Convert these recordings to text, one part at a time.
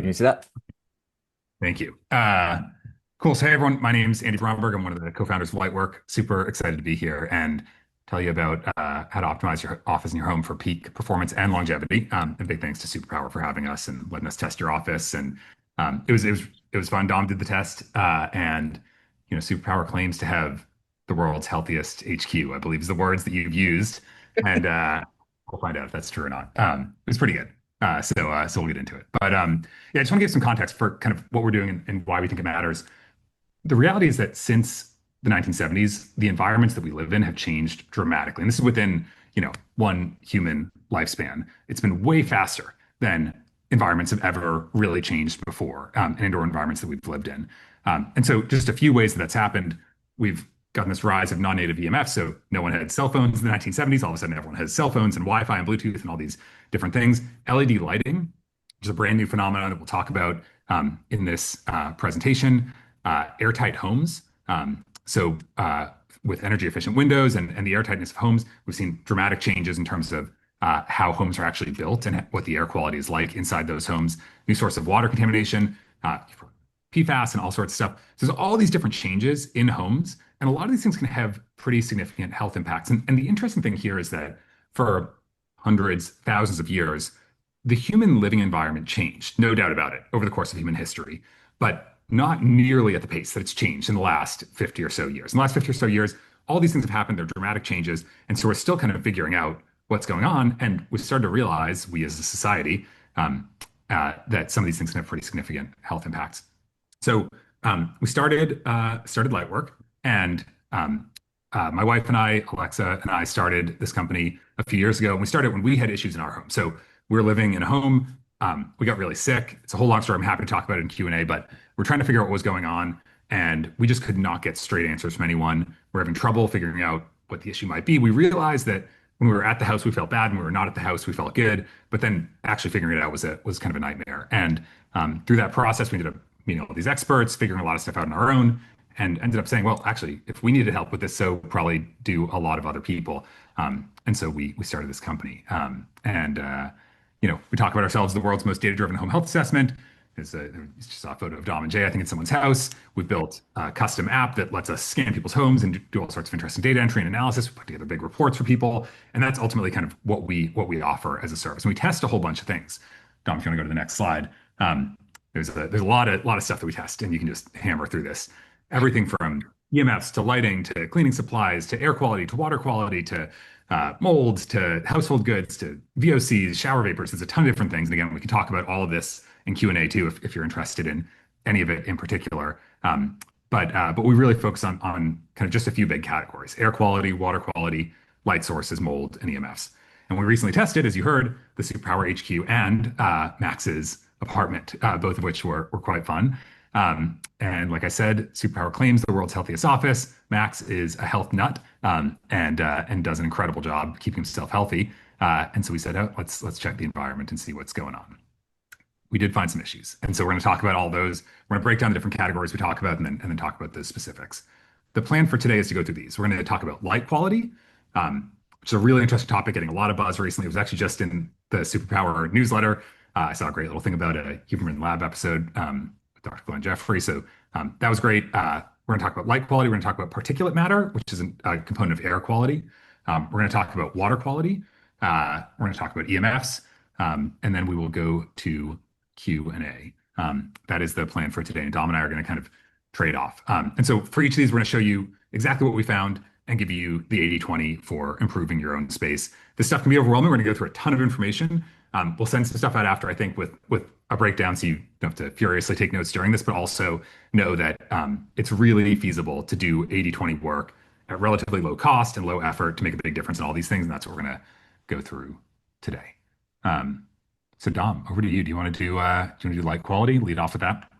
Can you see that? Thank you. Cool. So, hey, everyone. My name's Andy Bromberg. I'm one of the co-founders of Lightwork. Super excited to be here and tell you about how to optimize your office and your home for peak performance and longevity. And big thanks to Superpower for having us and letting us test your office. And it was fun. Dom did the test, and Superpower claims to have the world's healthiest HQ. I believe is the words that you've used, and we'll find out if that's true or not. It was pretty good. So we'll get into it. But yeah, I just want to give some context for kind of what we're doing and why we think it matters. The reality is that since the 1970s, the environments that we live in have changed dramatically. And this is within, one human lifespan. It's been way faster than environments have ever really changed before, and indoor environments that we've lived in. And so just a few ways that that's happened. We've gotten this rise of non-native EMFs. So no one had cell phones in the 1970s. All of a sudden, everyone has cell phones and Wi-Fi and Bluetooth and all these different things. LED lighting, which is a brand new phenomenon that we'll talk about in this presentation. Airtight homes. So with energy efficient windows and the airtightness of homes, we've seen dramatic changes in terms of how homes are actually built and what the air quality is like inside those homes. New source of water contamination, PFAS, and all sorts of stuff. So there's all these different changes in homes, and a lot of these things can have pretty significant health impacts. And the interesting thing here is that for hundreds, thousands of years, the human living environment changed, no doubt about it, over the course of human history, but not nearly at the pace that it's changed in the last 50 or so years. In the last 50 or so years, all these things have happened. They're dramatic changes. And so we're still kind of figuring out what's going on. And we started to realize, we as a society, that some of these things can have pretty significant health impacts. So we started Lightwork, and my wife and I, Alexa and I, started this company a few years ago. And we started when we had issues in our home. So we were living in a home. We got really sick. It's a whole long story. I'm happy to talk about it in Q&A, but we're trying to figure out what was going on, and we just could not get straight answers from anyone. We're having trouble figuring out what the issue might be. We realized that when we were at the house, we felt bad. When we were not at the house, we felt good. But then actually figuring it out was kind of a nightmare. And through that process, we ended up meeting all these experts, figuring a lot of stuff out on our own, and ended up saying, well, actually, if we needed help with this, so probably do a lot of other people. And so we started this company. We talk about ourselves the world's most data-driven home health assessment. It's just a photo of Dom and Jay, I think, in someone's house. We've built a custom app that lets us scan people's homes and do all sorts of interesting data entry and analysis. We put together big reports for people, and that's ultimately kind of what we offer as a service. And we test a whole bunch of things. Dom, if you want to go to the next slide, there's a lot of stuff that we test, and you can just hammer through this. Everything from EMFs to lighting to cleaning supplies to air quality to water quality to molds to household goods to VOCs, shower vapors. There's a ton of different things. And again, we can talk about all of this in Q&A too, if you're interested in any of it in particular. But we really focus on kind of just a few big categories: air quality, water quality, light sources, mold, and EMFs. And we recently tested, as you heard, the Superpower HQ and Max's apartment, both of which were quite fun. And like I said, Superpower claims the world's healthiest office. Max is a health nut, and does an incredible job keeping himself healthy. And so we said, oh, let's check the environment and see what's going on. We did find some issues, and so we're going to talk about all those. We're going to break down the different categories we talk about, and then talk about the specifics. The plan for today is to go through these. We're going to talk about light quality, which is a really interesting topic, getting a lot of buzz recently. It was actually just in the Superpower newsletter. I saw a great little thing about a Huberman Lab episode with Dr. Glenn Jeffrey. So that was great. We're going to talk about light quality. We're going to talk about particulate matter, which is a component of air quality. We're going to talk about water quality. We're going to talk about EMFs, and then we will go to Q&A. That is the plan for today. And Dom and I are going to kind of trade off. And so for each of these, we're going to show you exactly what we found and give you the 80/20 for improving your own space. This stuff can be overwhelming. We're going to go through a ton of information. We'll send some stuff out after, I think, with a breakdown, so you don't have to furiously take notes during this, but also know that it's really feasible to do 80/20 work at relatively low cost and low effort to make a big difference in all these things. And that's what we're going to go through today. So Dom, over to you. Do you want to do light quality? Lead off with that.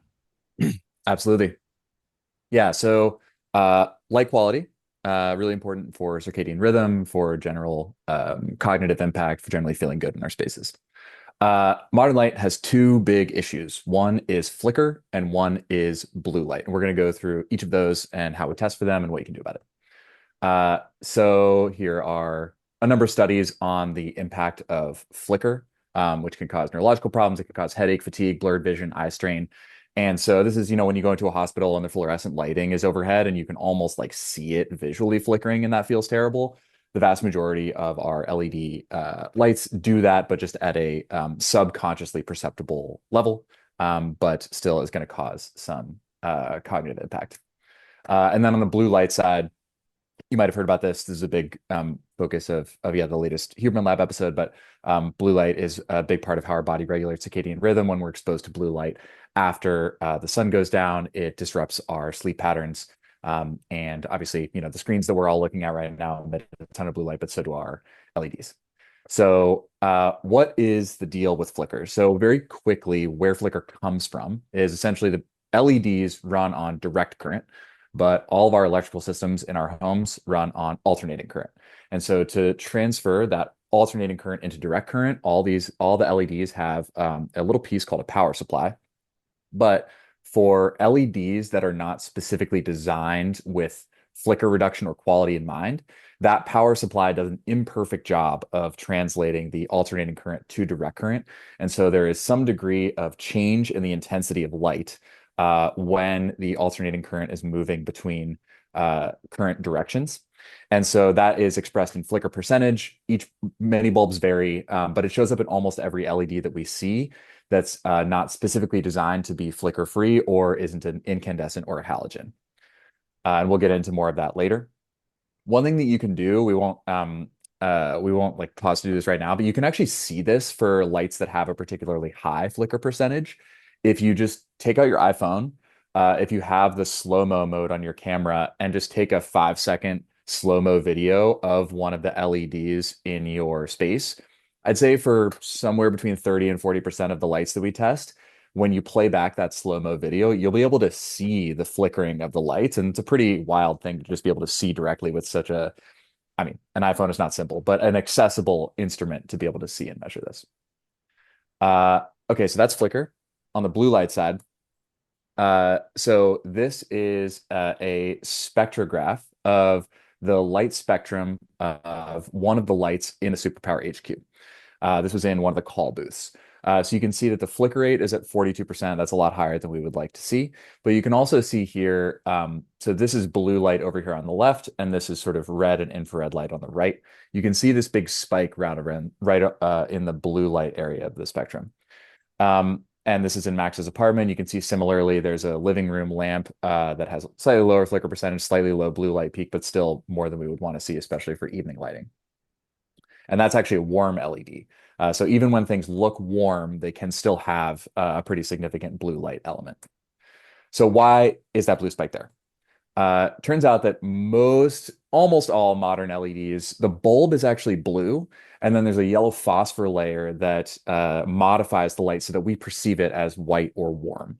Absolutely. Yeah. So light quality, really important for circadian rhythm, for general cognitive impact, for generally feeling good in our spaces. Modern light has two big issues. One is flicker and one is blue light. And we're going to go through each of those and how we test for them and what you can do about it. So here are a number of studies on the impact of flicker which can cause neurological problems. It can cause headache, fatigue, blurred vision, eye strain. And so this is, when you go into a hospital and the fluorescent lighting is overhead and you can almost like see it visually flickering, and that feels terrible. The vast majority of our LED lights do that, but just at a subconsciously perceptible level, but still is going to cause some cognitive impact. And then on the blue light side, you might have heard about this. This is a big focus of the latest Huberman Lab episode, but blue light is a big part of how our body regulates circadian rhythm. When we're exposed to blue light after the sun goes down, it disrupts our sleep patterns. And obviously, the screens that we're all looking at right now emit a ton of blue light, but so do our LEDs. So, what is the deal with flicker? So, very quickly, where flicker comes from is essentially the LEDs run on direct current, but all of our electrical systems in our homes run on alternating current. And so, to transfer that alternating current into direct current, all the LEDs have a little piece called a power supply. But for LEDs that are not specifically designed with flicker reduction or quality in mind, that power supply does an imperfect job of translating the alternating current to direct current. And so there is some degree of change in the intensity of light when the alternating current is moving between current directions. And so that is expressed in flicker percentage. Many bulbs vary, but it shows up in almost every LED that we see that's not specifically designed to be flicker free or isn't an incandescent or a halogen. And we'll get into more of that later. One thing that you can do, we won't like pause to do this right now, but you can actually see this for lights that have a particularly high flicker percentage. If you just take out your iPhone, if you have the slow-mo mode on your camera and just take a 5-second slow-mo video of one of the LEDs in your space, I'd say for somewhere between 30 and 40% of the lights that we test, when you play back that slow-mo video, you'll be able to see the flickering of the lights. And it's a pretty wild thing to just be able to see directly with an iPhone is not simple, but an accessible instrument to be able to see and measure this. Okay, so that's flicker. On the blue light side, so this is a spectrograph of the light spectrum of one of the lights in the Superpower HQ. This was in one of the call booths. So you can see that the flicker rate is at 42%. That's a lot higher than we would like to see. But you can also see here, so this is blue light over here on the left, and this is sort of red and infrared light on the right. You can see this big spike right in the blue light area of the spectrum. And this is in Max's apartment. You can see similarly, there's a living room lamp that has slightly lower flicker percentage, slightly low blue light peak, but still more than we would want to see, especially for evening lighting. And that's actually a warm LED. So even when things look warm, they can still have a pretty significant blue light element. So why is that blue spike there? Turns out that almost all modern LEDs, the bulb is actually blue, and then there's a yellow phosphor layer that modifies the light so that we perceive it as white or warm.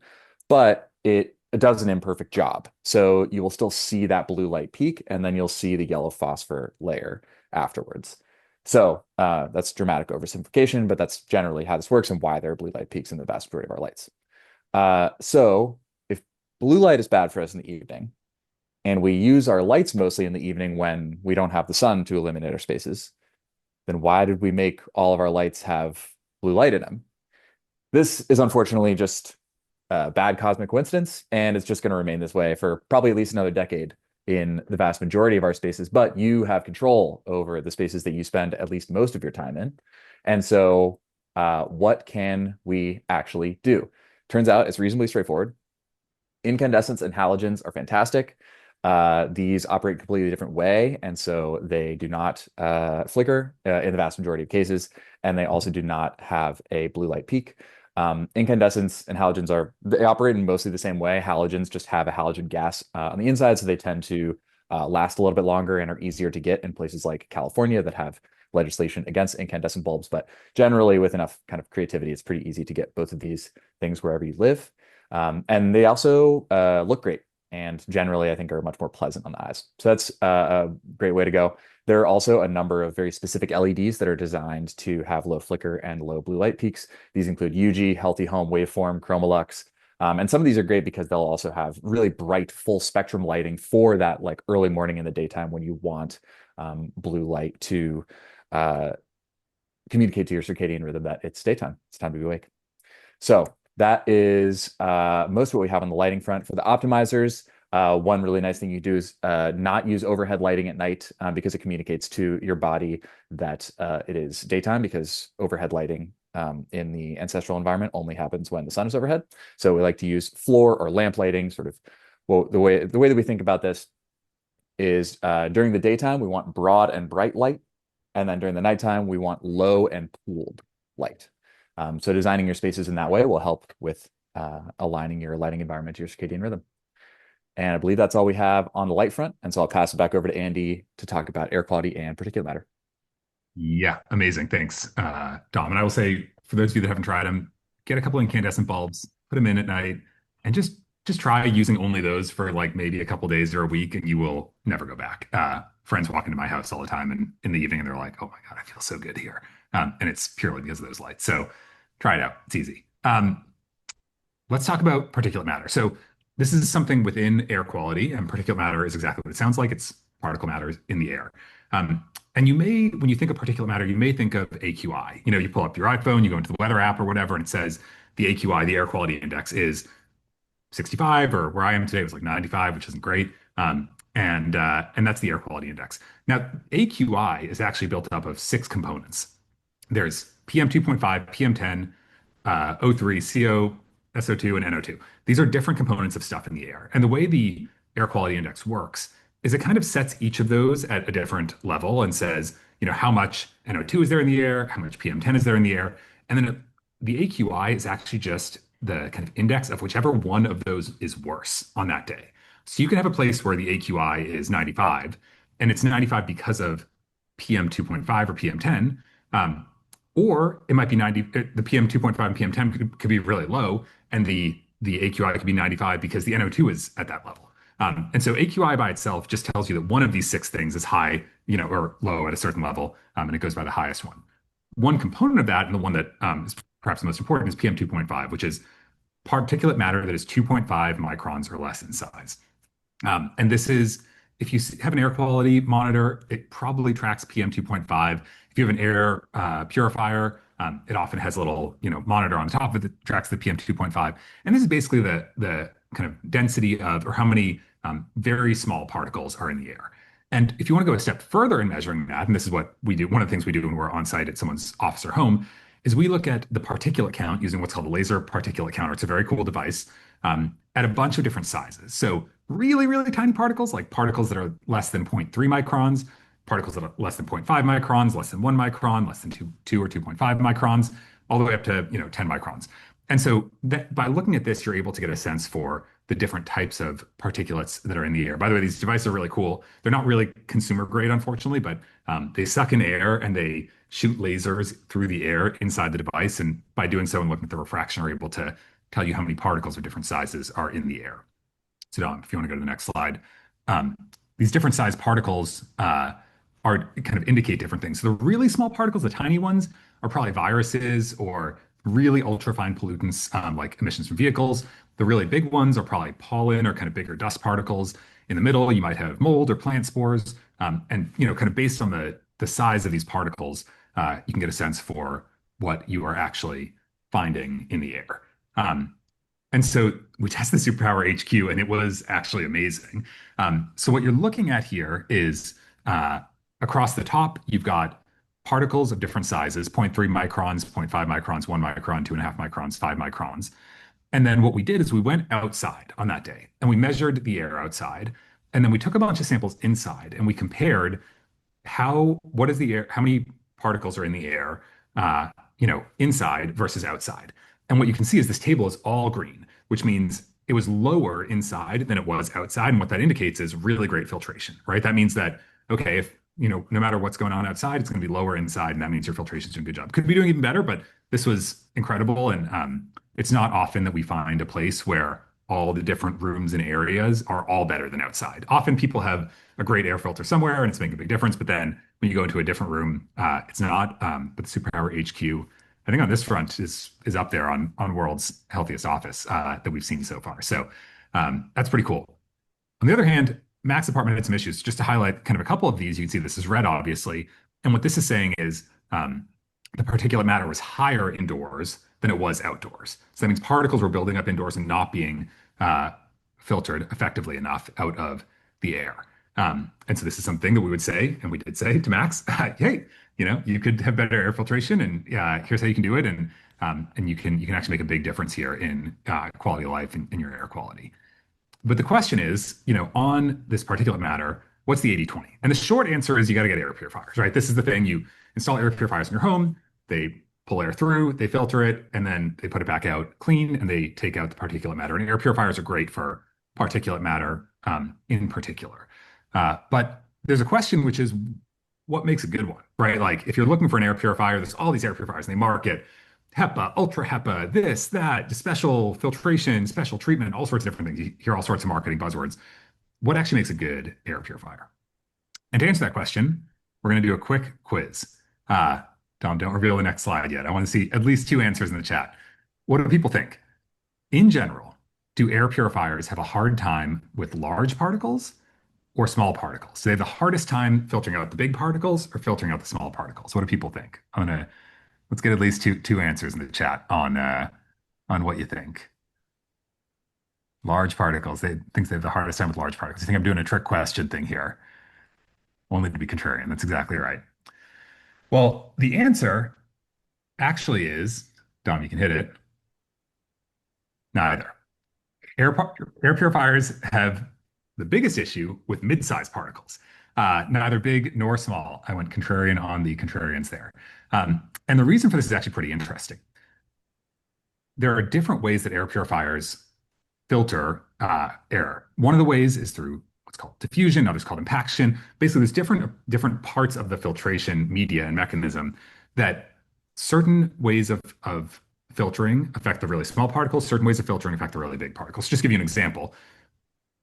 But it does an imperfect job. So you will still see that blue light peak, and then you'll see the yellow phosphor layer afterwards. So that's dramatic oversimplification, but that's generally how this works and why there are blue light peaks in the vast majority of our lights. So if blue light is bad for us in the evening, and we use our lights mostly in the evening when we don't have the sun to illuminate our spaces, then why did we make all of our lights have blue light in them? This is unfortunately just a bad cosmic coincidence, and it's just going to remain this way for probably at least another decade in the vast majority of our spaces, but you have control over the spaces that you spend at least most of your time in. And so what can we actually do? Turns out it's reasonably straightforward. Incandescents and halogens are fantastic. These operate a completely different way, and so they do not flicker in the vast majority of cases, and they also do not have a blue light peak. Incandescents and halogens they operate in mostly the same way. Halogens just have a halogen gas on the inside, so they tend to last a little bit longer and are easier to get in places like California that have legislation against incandescent bulbs. But generally, with enough kind of creativity, it's pretty easy to get both of these things wherever you live. And they also look great, and generally, I think are much more pleasant on the eyes. So that's a great way to go. There are also a number of very specific LEDs that are designed to have low flicker and low blue light peaks. These include UG, Healthy Home Waveform, Chromolux. And some of these are great because they'll also have really bright full spectrum lighting for that like early morning in the daytime when you want blue light to communicate to your circadian rhythm that it's daytime, it's time to be awake. So that is most of what we have on the lighting front. For the optimizers, one really nice thing you do is not use overhead lighting at night because it communicates to your body that it is daytime, because overhead lighting in the ancestral environment only happens when the sun is overhead. So we like to use floor or lamp lighting, sort of. Well, the way that we think about this is during the daytime, we want broad and bright light. And then during the nighttime, we want low and pooled light. So designing your spaces in that way will help with aligning your lighting environment to your circadian rhythm. And I believe that's all we have on the light front. And so I'll pass it back over to Andy to talk about air quality and particulate matter. Yeah, amazing. Thanks, Dom. And I will say, for those of you that haven't tried them, get a couple incandescent bulbs, put them in at night, and just try using only those for like maybe a couple days or a week, and you will never go back. Friends walk into my house all the time, and in the evening, and they're like, "Oh my God, I feel so good here," and it's purely because of those lights. So try it out; it's easy. Let's talk about particulate matter. So this is something within air quality, and particulate matter is exactly what it sounds like. It's particle matter in the air. And you may, when you think of particulate matter, you may think of AQI. You know, you pull up your iPhone, you go into the weather app or whatever, and it says the AQI, the air quality index, is 65, or where I am today was like 95, which isn't great. And that's the air quality index. Now, AQI is actually built up of six components. There's PM 2.5, PM 10, O3, CO, SO2, and NO2. These are different components of stuff in the air. And the way the air quality index works is it kind of sets each of those at a different level and says, you know, how much NO2 is there in the air, how much PM10 is there in the air. And then the AQI is actually just the kind of index of whichever one of those is worse on that day. So you can have a place where the AQI is 95, and it's 95 because of PM 2.5 or PM 10. Or it might be 90, the PM 2.5 and PM 10 could be really low, and the AQI could be 95 because the NO2 is at that level. And so AQI by itself just tells you that one of these six things is high, you know, or low at a certain level, and it goes by the highest one. One component of that, and the one that is perhaps the most important, is PM 2.5, which is particulate matter that is 2.5 microns or less in size. And this is, if you have an air quality monitor, it probably tracks PM 2.5. If you have an air purifier, it often has a little, you know, monitor on top of it that tracks the PM 2.5. And this is basically the kind of density of, or how many very small particles are in the air. And if you want to go a step further in measuring that, and this is what we do, one of the things we do when we're on site at someone's office or home, is we look at the particulate count using what's called a laser particulate counter. It's a very cool device at a bunch of different sizes. So really, really tiny particles, like particles that are less than 0.3 microns, particles that are less than 0.5 microns, less than 1 micron, less than 2 or 2.5 microns, all the way up to, you know, 10 microns. And so that, by looking at this, you're able to get a sense for the different types of particulates that are in the air. By the way, these devices are really cool. They're not really consumer grade, unfortunately, but they suck in air and they shoot lasers through the air inside the device. And by doing so and looking at the refraction, are able to tell you how many particles of different sizes are in the air. So Dom, if you want to go to the next slide, these different size particles are kind of indicate different things. So the really small particles, the tiny ones, are probably viruses or really ultrafine pollutants like emissions from vehicles. The really big ones are probably pollen or kind of bigger dust particles. In the middle, you might have mold or plant spores. And, you know, kind of based on the size of these particles, you can get a sense for what you are actually finding in the air. And so we tested the Superpower HQ, and it was actually amazing. So what you're looking at here is across the top, you've got particles of different sizes, 0.3 microns, 0.5 microns, 1 micron, 2.5 microns, 5 microns. And then what we did is we went outside on that day and we measured the air outside. And then we took a bunch of samples inside and we compared what is the air, how many particles are in the air, you know, inside versus outside. And what you can see is this table is all green, which means it was lower inside than it was outside. And what that indicates is really great filtration, right? That means that, okay, if, you know, no matter what's going on outside, it's going to be lower inside. And that means your filtration is doing a good job. Could be doing even better, but this was incredible. And it's not often that we find a place where all the different rooms and areas are all better than outside. Often people have a great air filter somewhere and it's making a big difference. But then when you go into a different room, it's not. But the Superpower HQ, I think on this front is up there on world's healthiest office that we've seen so far. So that's pretty cool. On the other hand, Mac's department had some issues. Just to highlight kind of a couple of these, you can see this is red, obviously. And what this is saying is the particulate matter was higher indoors than it was outdoors. So that means particles were building up indoors and not being uh, filtered effectively enough out of the air. And so this is something that we would say, and we did say to Max, hey, you could have better air filtration, and here's how you can do it, and you can actually make a big difference here in quality of life and in your air quality. But the question is, on this particulate matter, what's the 80/20? And the short answer is you got to get air purifiers, right? This is the thing. You install air purifiers in your home, they pull air through, they filter it, and then they put it back out clean and they take out the particulate matter. And air purifiers are great for particulate matter in particular. But there's a question, which is what makes a good one, right? Like if you're looking for an air purifier, there's all these air purifiers and they market HEPA, ultra HEPA, this, that, special filtration, special treatment, all sorts of different things. You hear all sorts of marketing buzzwords. What actually makes a good air purifier? And to answer that question, we're going to do a quick quiz. Tom, don't reveal the next slide yet. I want to see at least two answers in the chat. What do people think? In general, do air purifiers have a hard time with large particles or small particles? Do they have the hardest time filtering out the big particles or filtering out the small particles? What do people think? Let's get at least two answers in the chat on what you think. Large particles. They think they have the hardest time with large particles. You think I'm doing a trick question thing here? Only to be contrarian. That's exactly right. Well, the answer actually is, Dom, you can hit it. Neither. Air purifiers have the biggest issue with mid-sized particles. Neither big nor small. I went contrarian on the contrarians there. And the reason for this is actually pretty interesting. There are different ways that air purifiers filter air. One of the ways is through what's called diffusion, others called impaction. Basically, there's different parts of the filtration media and mechanism that certain ways of filtering affect the really small particles, certain ways of filtering affect the really big particles. Just to give you an example,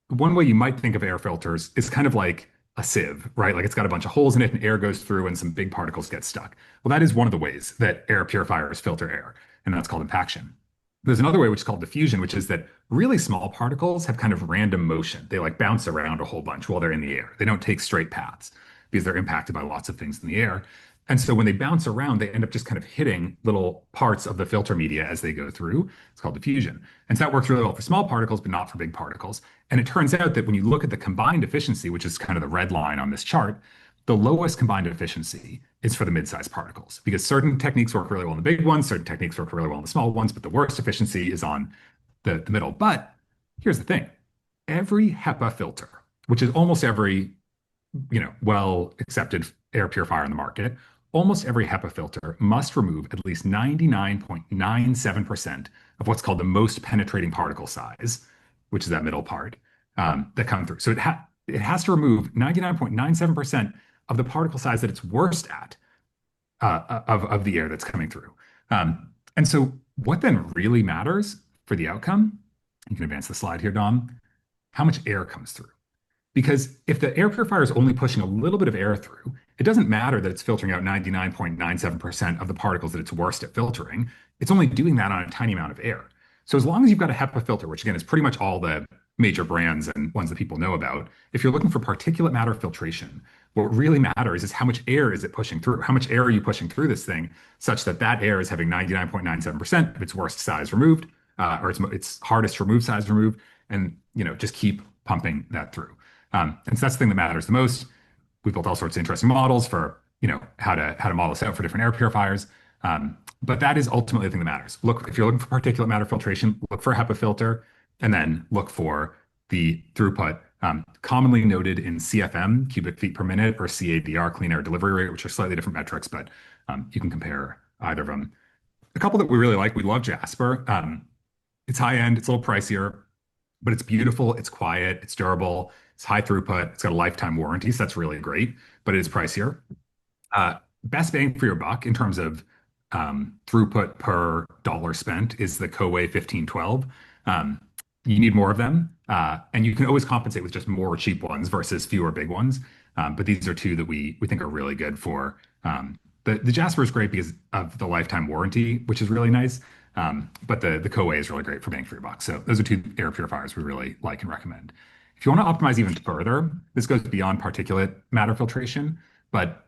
one way you might think of air filters is kind of like a sieve, right? Like it's got a bunch of holes in it and air goes through and some big particles get stuck. Well, that is one of the ways that air purifiers filter air, and that's called impaction. There's another way, which is called diffusion, which is that really small particles have kind of random motion. They like bounce around a whole bunch while they're in the air. They don't take straight paths because they're impacted by lots of things in the air. And so when they bounce around, they end up just kind of hitting little parts of the filter media as they go through. It's called diffusion. And so that works really well for small particles, but not for big particles. And it turns out that when you look at the combined efficiency, which is kind of the red line on this chart, the lowest combined efficiency is for the mid-sized particles because certain techniques work really well in the big ones, certain techniques work really well in the small ones, but the worst efficiency is on the middle. But here's the thing. Every HEPA filter, which is almost every well-accepted air purifier in the market, almost every HEPA filter must remove at least 99.97% of what's called the most penetrating particle size, which is that middle part that come through. So it has to remove 99.97% of the particle size that it's worst at of the air that's coming through. And so what then really matters for the outcome, you can advance the slide here, Dom, how much air comes through. Because if the air purifier is only pushing a little bit of air through, it doesn't matter that it's filtering out 99.97% of the particles that it's worst at filtering. It's only doing that on a tiny amount of air. So as long as you've got a HEPA filter, which again is pretty much all the major brands and ones that people know about, if you're looking for particulate matter filtration, what really matters is how much air is it pushing through? How much air are you pushing through this thing such that that air is having 99.97% of its worst size removed, or its hardest to remove size removed, and just keep pumping that through. And so that's the thing that matters the most. We built all sorts of interesting models for how to model this out for different air purifiers. But that is ultimately the thing that matters. Look, if you're looking for particulate matter filtration, look for a HEPA filter, and then look for the throughput, commonly noted in CFM, cubic feet per minute, or CADR, clean air delivery rate, which are slightly different metrics, but you can compare either of them. A couple that we really like, we love Jasper. It's high end, it's a little pricier, but it's beautiful, it's quiet, it's durable, it's high throughput, it's got a lifetime warranty, so that's really great, but it is pricier. Best bang for your buck in terms of throughput per dollar spent is the Koei 1512. You need more of them, and you can always compensate with just more cheap ones versus fewer big ones. But these are two that we think are really good for. The Jasper is great because of the lifetime warranty, which is really nice. But the Koei is really great for bang for your buck. So those are two air purifiers we really like and recommend. If you want to optimize even further, this goes beyond particulate matter filtration, but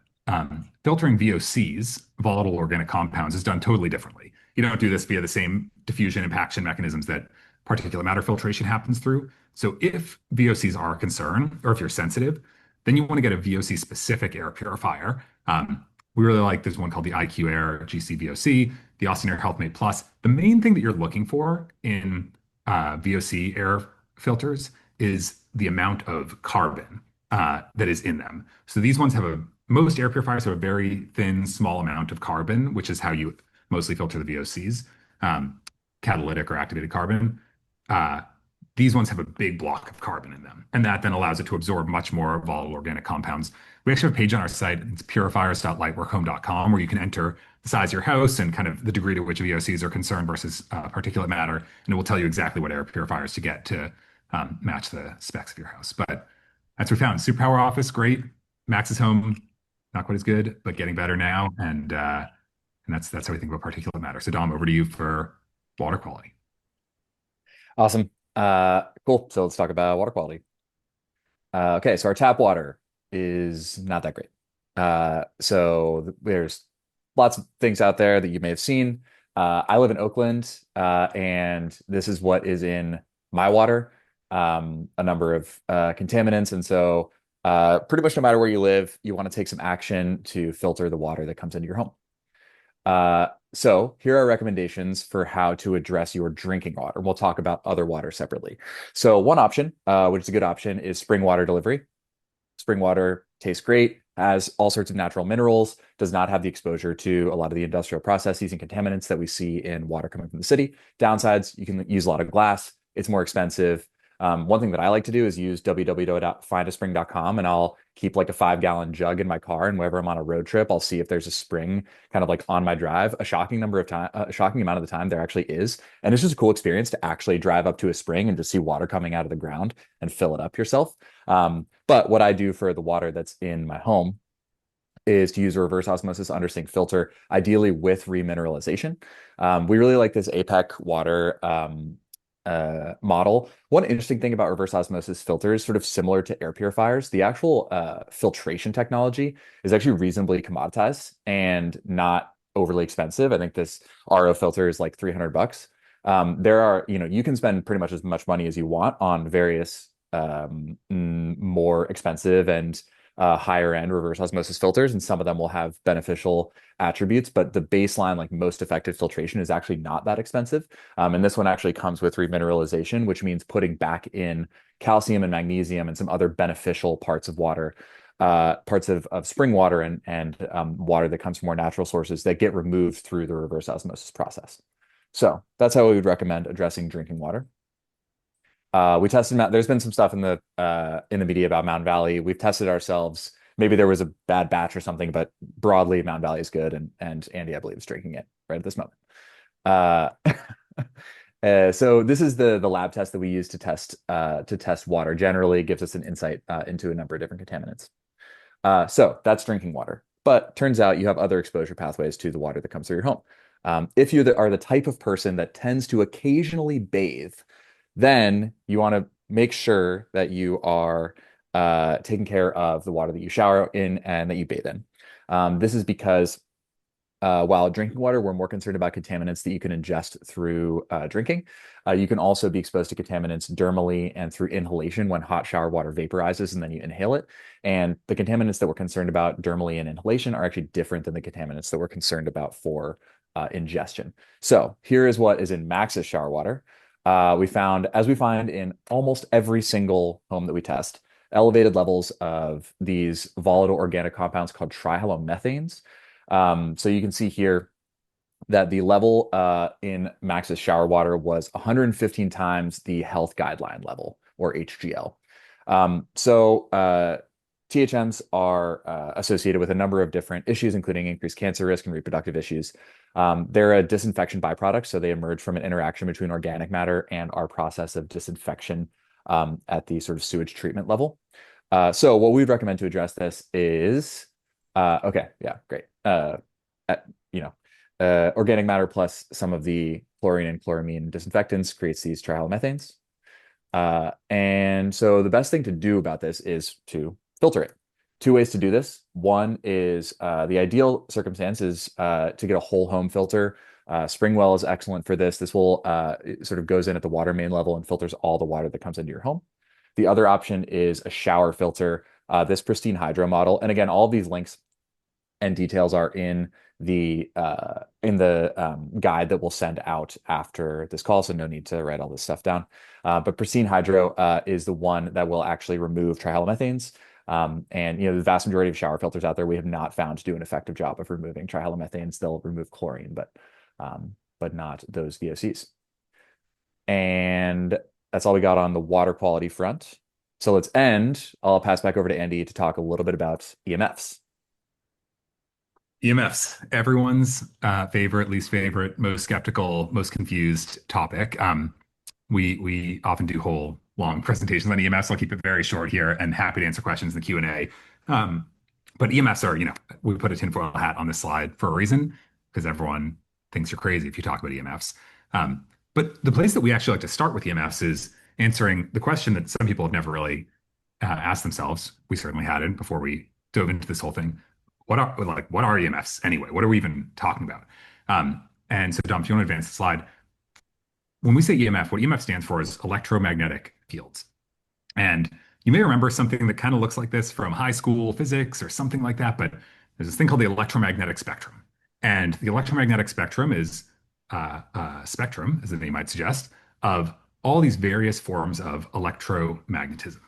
Filtering VOCs, volatile organic compounds, is done totally differently. You don't do this via the same diffusion and impaction mechanisms that particulate matter filtration happens through. So if VOCs are a concern, or if you're sensitive, then you want to get a VOC specific air purifier. We really like this one called the IQ Air GC VOC, the Austin Air HealthMate Plus. The main thing that you're looking for in VOC air filters is the amount of carbon that is in them. So these ones have most air purifiers have a very thin, small amount of carbon, which is how you mostly filter the VOCs, catalytic or activated carbon. Uh, these ones have a big block of carbon in them, and that then allows it to absorb much more volatile organic compounds. We actually have a page on our site. It's purifiers.lightworkhome.com where you can enter the size of your house and kind of the degree to which VOCs are concerned versus particulate matter, and it will tell you exactly what air purifiers to get to match the specs of your house. But that's what we found. Superpower Office, great. Max's Home, not quite as good, but getting better now. And that's how we think about particulate matter. So Dom, over to you for water quality. Awesome. Cool. So let's talk about water quality. Okay, so our tap water is not that great. There's lots of things out there that you may have seen. I live in Oakland, and this is what is in my water, a number of contaminants. And so pretty much no matter where you live, you want to take some action to filter the water that comes into your home. So here are recommendations for how to address your drinking water. We'll talk about other water separately. So one option, which is a good option, is spring water delivery. Spring water tastes great, has all sorts of natural minerals, does not have the exposure to a lot of the industrial processes and contaminants that we see in water coming from the city. Downsides, you can use a lot of glass. It's more expensive. One thing that I like to do is use www.findaspring.com, and I'll keep like a 5 gallon jug in my car. And whenever I'm on a road trip, I'll see if there's a spring kind of like on my drive. A shocking amount of the time there actually is. And it's just a cool experience to actually drive up to a spring and just see water coming out of the ground and fill it up yourself. But what I do for the water that's in my home is to use a reverse osmosis undersink filter, ideally with remineralization. We really like this APEC water model. One interesting thing about reverse osmosis filters, sort of similar to air purifiers, the actual filtration technology is actually reasonably commoditized and not overly expensive. I think this RO filter is like $300. You can spend pretty much as much money as you want on various more expensive and higher end reverse osmosis filters, and some of them will have beneficial attributes, but the baseline, like most effective filtration, is actually not that expensive. And this one actually comes with remineralization, which means putting back in calcium and magnesium and some other beneficial parts of water, parts of spring water and water that comes from more natural sources that get removed through the reverse osmosis process. So that's how we would recommend addressing drinking water. We tested. There's been some stuff in the media about Mountain Valley. We've tested ourselves. Maybe there was a bad batch or something, but broadly, Mountain Valley is good, and Andy, I believe, is drinking it right at this moment. Uh, so this is the lab test that we use to test water. Generally, it gives us an insight into a number of different contaminants. So that's drinking water. But turns out you have other exposure pathways to the water that comes through your home. If you are the type of person that tends to occasionally bathe, then you want to make sure that you are taking care of the water that you shower in and that you bathe in. This is because while drinking water, we're more concerned about contaminants that you can ingest through drinking. You can also be exposed to contaminants dermally and through inhalation when hot shower water vaporizes and then you inhale it. And the contaminants that we're concerned about dermally and inhalation are actually different than the contaminants that we're concerned about for ingestion. So here is what is in Max's shower water. We found, as we find in almost every single home that we test, elevated levels of these volatile organic compounds called trihalomethanes. So you can see here that the level in Max's shower water was 115 times the health guideline level, or HGL. THMs are associated with a number of different issues, including increased cancer risk and reproductive issues. They're a disinfection byproduct, so they emerge from an interaction between organic matter and our process of disinfection at the sort of sewage treatment level. So what we'd recommend to address this is, okay, yeah, great. Organic matter plus some of the chlorine and chloramine disinfectants creates these trihalomethanes. And so the best thing to do about this is to filter it. Two ways to do this. One is the ideal circumstance is to get a whole home filter. Springwell is excellent for this. This will it sort of goes in at the water main level and filters all the water that comes into your home. The other option is a shower filter. This pristine hydro model, and again, all of these links and details are in the guide that we'll send out after this call, so no need to write all this stuff down. But Pristine Hydro is the one that will actually remove trihalomethanes. And the vast majority of shower filters out there, we have not found to do an effective job of removing trihalomethanes. They'll remove chlorine, but not those VOCs. And that's all we got on the water quality front. So let's end. I'll pass back over to Andy to talk a little bit about EMFs. EMFs, everyone's favorite, least favorite, most skeptical, most confused topic. We often do whole long presentations on EMFs. I'll keep it very short here and happy to answer questions in the Q&A. But EMFs are, we put a tinfoil hat on this slide for a reason because everyone thinks you're crazy if you talk about EMFs. But the place that we actually like to start with EMFs is answering the question that some people have never really asked themselves. We certainly hadn't before we dove into this whole thing. What are EMFs anyway? What are we even talking about? And so, Dom, if you want to advance the slide, when we say EMF, what EMF stands for is electromagnetic fields. And you may remember something that kind of looks like this from high school physics or something like that, but there's this thing called the electromagnetic spectrum. And the electromagnetic spectrum is a spectrum, as the name might suggest, of all these various forms of electromagnetism.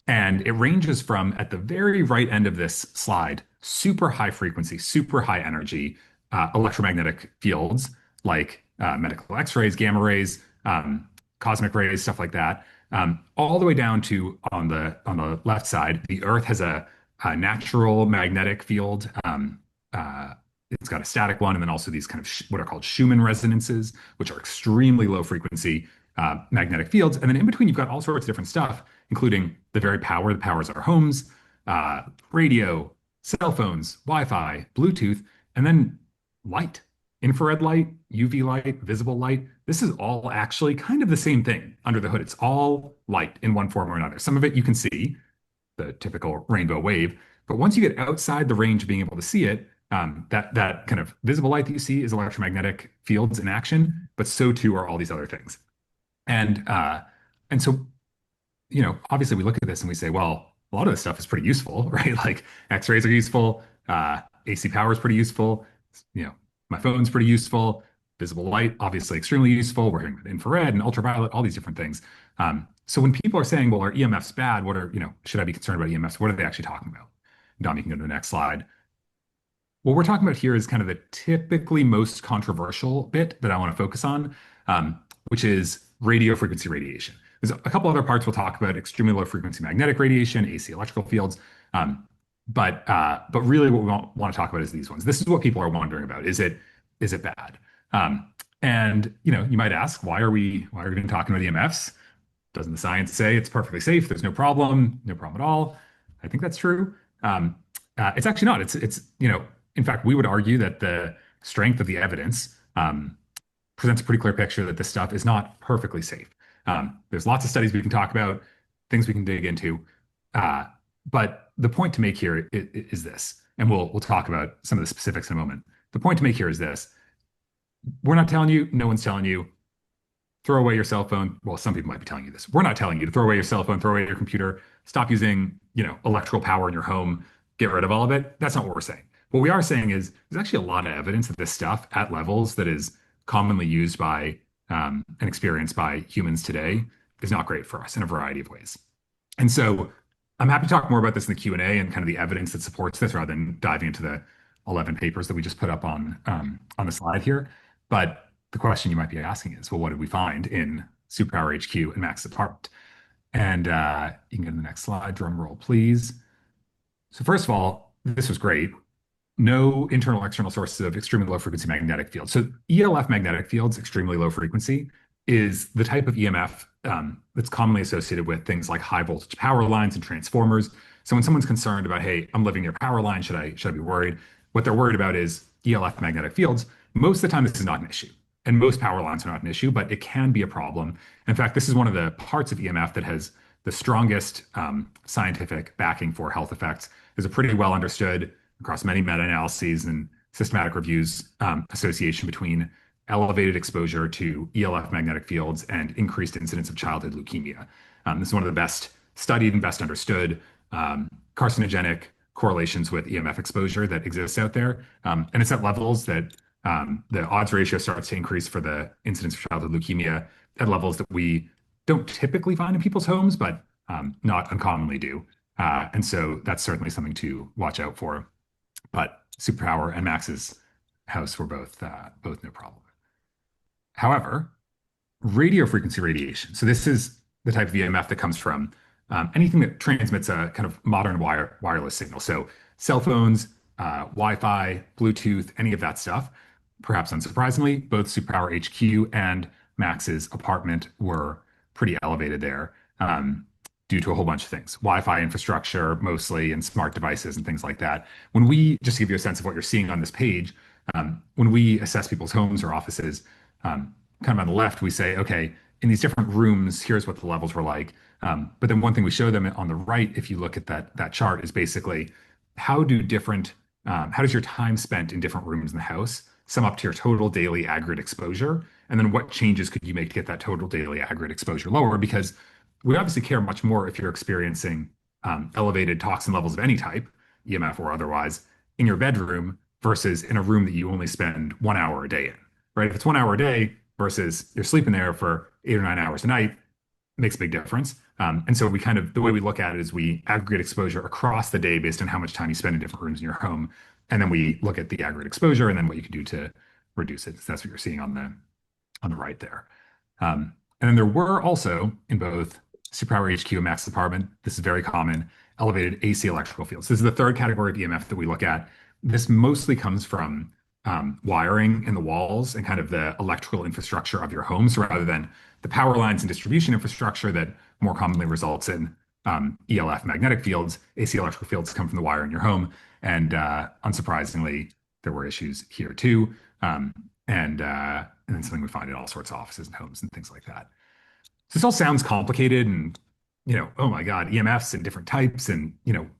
And it ranges from, at the very right end of this slide, super high frequency, super high energy electromagnetic fields like medical X-rays, gamma rays, cosmic rays, stuff like that, all the way down to on the left side, the Earth has a natural magnetic field. It's got a static one, and then also these kind of what are called Schumann resonances, which are extremely low frequency magnetic fields. And then in between, you've got all sorts of different stuff, including the very power that powers our homes, radio, cell phones, Wi-Fi, Bluetooth, and then light, infrared light, UV light, visible light. This is all actually kind of the same thing under the hood. It's all light in one form or another. Some of it you can see, the typical rainbow wave, but once you get outside the range of being able to see it, that kind of visible light that you see is electromagnetic fields in action, but so too are all these other things. And so, obviously we look at this and we say, well, a lot of this stuff is pretty useful, right? Like X-rays are useful, AC power is pretty useful, my phone's pretty useful, visible light, obviously extremely useful. We're hearing infrared and ultraviolet, all these different things. So when people are saying, well, are EMFs bad? Should I be concerned about EMFs? What are they actually talking about? Dom, you can go to the next slide. What we're talking about here is kind of the typically most controversial bit that I want to focus on, which is radio frequency radiation. There's a couple other parts we'll talk about: extremely low frequency magnetic radiation, AC electrical fields. But really what we want to talk about is these ones. This is what people are wondering about. Is it bad? And you might ask, why are we even talking about EMFs? Doesn't the science say it's perfectly safe? There's no problem at all. I think that's true. It's actually not. It's in fact, we would argue that the strength of the evidence presents a pretty clear picture that this stuff is not perfectly safe. There's lots of studies we can talk about, things we can dig into, but the point to make here is this, and we'll talk about some of the specifics in a moment. The point to make here is this: we're not telling you, no one's telling you, throw away your cell phone. Well, some people might be telling you this. We're not telling you to throw away your cell phone, throw away your computer, stop using electrical power in your home, get rid of all of it. That's not what we're saying. What we are saying is there's actually a lot of evidence that this stuff at levels that is commonly used by and experienced by humans today is not great for us in a variety of ways. And so I'm happy to talk more about this in the Q&A and kind of the evidence that supports this rather than diving into the 11 papers that we just put up on the slide here. But the question you might be asking is, well, what did we find in Superpower HQ and Max's apartment? And you can go to the next slide. Drum roll, please. So first of all, this was great. No internal external sources of extremely low frequency magnetic fields. So ELF magnetic fields, extremely low frequency, is the type of EMF that's commonly associated with things like high voltage power lines and transformers. So when someone's concerned about, hey, I'm living near power line, should I be worried? What they're worried about is ELF magnetic fields. Most of the time, this is not an issue. And most power lines are not an issue, but it can be a problem. In fact, this is one of the parts of EMF that has the strongest scientific backing for health effects. There's a pretty well understood across many meta-analyses and systematic reviews association between elevated exposure to ELF magnetic fields and increased incidence of childhood leukemia. This is one of the best studied and best understood carcinogenic correlations with EMF exposure that exists out there. And it's at levels that the odds ratio starts to increase for the incidence of childhood leukemia at levels that we don't typically find in people's homes, but not uncommonly do. And so that's certainly something to watch out for. But Superpower and Max's house were both no problem. However, radio frequency radiation. So this is the type of EMF that comes from anything that transmits a kind of modern wireless signal. So cell phones, Wi-Fi, Bluetooth, any of that stuff. Perhaps unsurprisingly, both Superpower HQ and Max's apartment were pretty elevated there due to a whole bunch of things. Wi-Fi infrastructure mostly and smart devices and things like that. When we, just to give you a sense of what you're seeing on this page, when we assess people's homes or offices, kind of on the left, we say, okay, in these different rooms, here's what the levels were like. But then one thing we show them on the right, if you look at that chart, is basically how does your time spent in different rooms in the house sum up to your total daily aggregate exposure? And then what changes could you make to get that total daily aggregate exposure lower? Because we obviously care much more if you're experiencing elevated toxin levels of any type, EMF or otherwise, in your bedroom versus in a room that you only spend 1 hour a day in, right? If it's 1 hour a day versus you're sleeping there for 8 or 9 hours a night, it makes a big difference. And so the way we look at it is we aggregate exposure across the day based on how much time you spend in different rooms in your home. And then we look at the aggregate exposure and then what you can do to reduce it. So that's what you're seeing on the right there. And then there were also in both Superpower HQ and Max's apartment, this is very common, elevated AC electrical fields. This is the third category of EMF that we look at. This mostly comes from wiring in the walls and kind of the electrical infrastructure of your homes rather than the power lines and distribution infrastructure that more commonly results in ELF magnetic fields. AC electrical fields come from the wire in your home. And unsurprisingly, there were issues here too. And then something we find in all sorts of offices and homes and things like that. So this all sounds complicated and, oh my God, EMFs and different types and,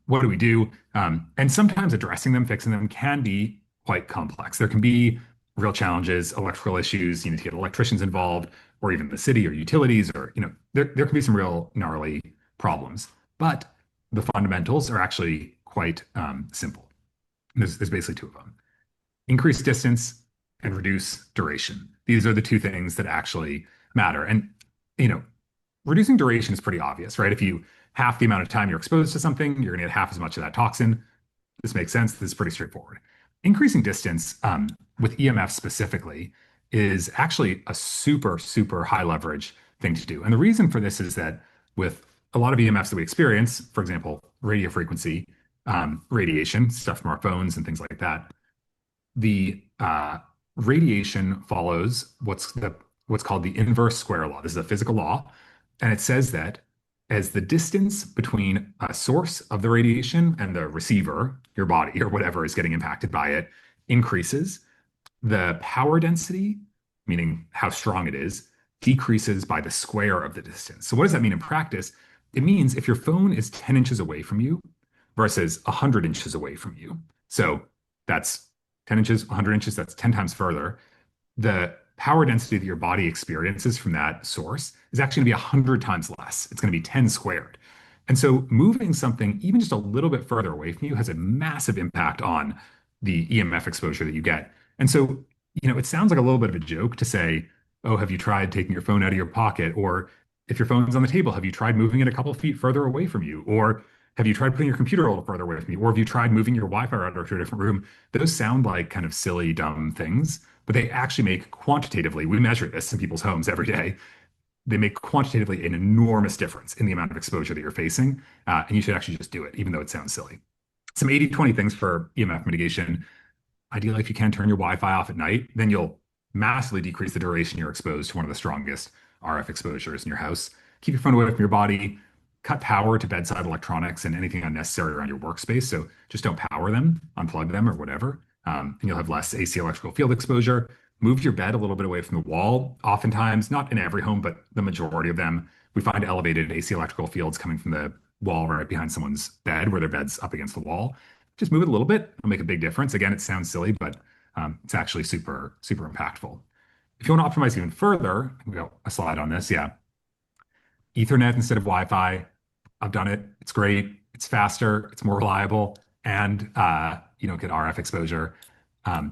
what do we do? And sometimes addressing them, fixing them can be quite complex. There can be real challenges, electrical issues, you need to get electricians involved, or even the city or utilities, or, there can be some real gnarly problems. But the fundamentals are actually quite simple. There's basically two of them. Increase distance and reduce duration. These are the two things that actually matter. And, reducing duration is pretty obvious, right? If you half the amount of time you're exposed to something, you're going to get half as much of that toxin. This makes sense. This is pretty straightforward. Increasing distance with EMF specifically is actually a super, super high leverage thing to do. And the reason for this is that with a lot of EMFs that we experience, for example, radio frequency, radiation, stuff from our phones and things like that, the radiation follows what's called the inverse square law. This is a physical law. And it says that as the distance between a source of the radiation and the receiver, your body or whatever is getting impacted by it, increases, the power density, meaning how strong it is, decreases by the square of the distance. So what does that mean in practice? It means if your phone is 10 inches away from you versus 100 inches away from you, so that's 10 inches, 100 inches, that's 10 times further, the power density that your body experiences from that source is actually going to be 100 times less. It's going to be 10 squared. And so moving something even just a little bit further away from you has a massive impact on the EMF exposure that you get. And so, it sounds like a little bit of a joke to say, oh, have you tried taking your phone out of your pocket? Or if your phone's on the table, have you tried moving it a couple feet further away from you? Or have you tried putting your computer a little further away from you? Or have you tried moving your Wi-Fi router to a different room? Those sound like kind of silly, dumb things, but they actually make quantitatively, we measure this in people's homes every day, they make quantitatively an enormous difference in the amount of exposure that you're facing. And you should actually just do it, even though it sounds silly. Some 80-20 things for EMF mitigation. Ideally, if you can turn your Wi-Fi off at night, then you'll massively decrease the duration you're exposed to one of the strongest RF exposures in your house. Keep your phone away from your body. Cut power to bedside electronics and anything unnecessary around your workspace. So just don't power them, unplug them or whatever. And you'll have less AC electrical field exposure. move your bed a little bit away from the wall. Oftentimes, not in every home, but the majority of them, we find elevated AC electrical fields coming from the wall right behind someone's bed where their bed's up against the wall. Just move it a little bit, it'll make a big difference. Again, it sounds silly, but it's actually super, super impactful. If you want to optimize even further, we got a slide on this. Yeah. Ethernet instead of Wi-Fi. I've done it. It's great. It's faster. It's more reliable, and you don't get RF exposure.